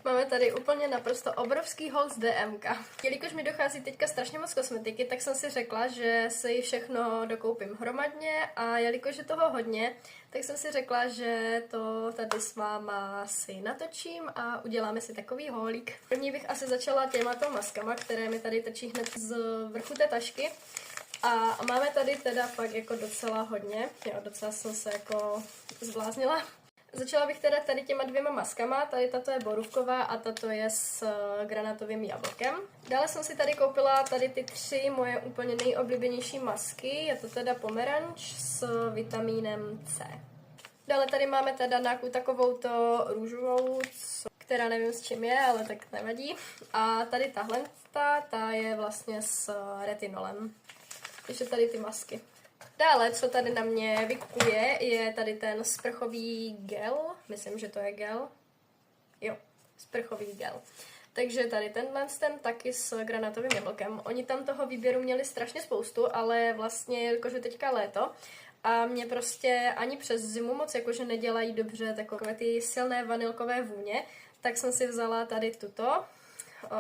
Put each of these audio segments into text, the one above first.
Máme tady úplně naprosto obrovský haul z DMK. Jelikož mi dochází teďka strašně moc kosmetiky, tak jsem si řekla, že si všechno dokoupím hromadně a jelikož je toho hodně, tak jsem si řekla, že to tady s váma si natočím a uděláme si takový haulík. První bych asi začala těmato maskama, které mi tady trčí hned z vrchu té tašky. A máme tady teda fakt jako docela hodně, jo, docela jsem se jako zbláznila. Začala bych teda tady těma dvěma maskama, tady tato je borůvková a tato je s granátovým jablkem. Dále jsem si tady koupila tady ty 3 moje úplně nejoblíbenější masky, je to teda pomeranč s vitamínem C. Dále tady máme teda nějakou takovouto růžovou, která nevím s čím je, ale tak nevadí. A tady tahle, ta je vlastně s retinolem. Takže tady ty masky. Dále, co tady na mě vykupuje, je tady ten sprchový gel. Myslím, že to je gel. Jo, sprchový gel. Takže tady ten taky s granátovým jablkem. Oni tam toho výběru měli strašně spoustu, ale vlastně, jakože teďka léto, a mě prostě ani přes zimu moc jakože nedělají dobře takové ty silné vanilkové vůně, tak jsem si vzala tady tuto,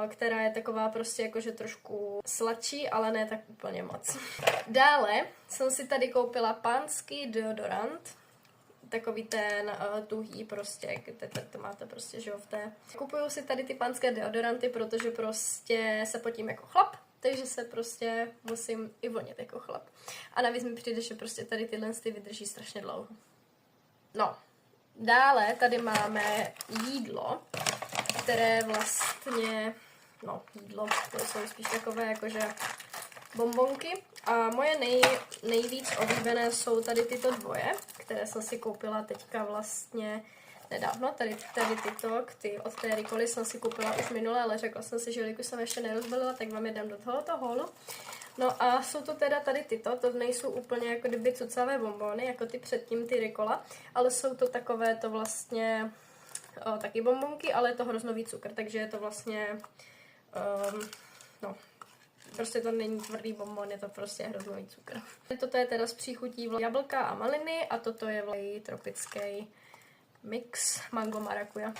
která je taková prostě jakože trošku sladší, ale ne tak úplně moc. Dále jsem si tady koupila pánský deodorant, takový ten tuhý prostě, to máte prostě, že jo, v té. Kupuju si tady ty pánské deodoranty, protože prostě se potím jako chlap, takže se prostě musím i vonět jako chlap. A navíc mi přijde, že prostě tady tyhle vydrží strašně dlouho. No, dále tady máme jídlo, které vlastně, no jídlo, to jsou spíš takové jakože bonbonky. A moje nejvíc oblíbené jsou tady tyto dvoje, které jsem si koupila teďka vlastně nedávno. Tady tyto, od té Ricoly jsem si koupila už minule, ale řekla jsem si, že jelikož jsem ještě nerozbalila, tak vám je dám do tohoto haulu. No a jsou to teda tady tyto, to nejsou úplně jako kdyby cucavé bonbony, jako ty předtím, ty Ricola, ale jsou to takové to vlastně taky bonbonky, ale je to hroznový cukr, takže je to vlastně, no, prostě to není tvrdý bonbon, je to prostě hroznový cukr. Toto je teda z příchutí jablka a maliny a toto je vlastně tropický mix mango marakuja.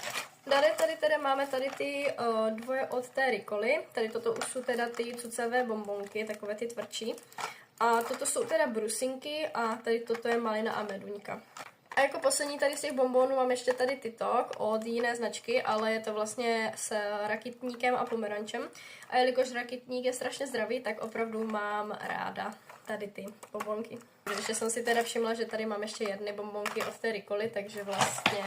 Dále tady máme tady ty dvoje od té Ricoly, tady toto už jsou teda ty cucavé bonbonky, takové ty tvrdší. A toto jsou teda brusinky a tady toto je malina a meduňka. A jako poslední tady z těch bonbonů mám ještě tady tyto od jiné značky, ale je to vlastně s rakitníkem a pomerančem. A jelikož rakitník je strašně zdravý, tak opravdu mám ráda tady ty bonbonky. Ještě jsem si teda všimla, že tady mám ještě jedny bonbonky od té Ricoly, takže vlastně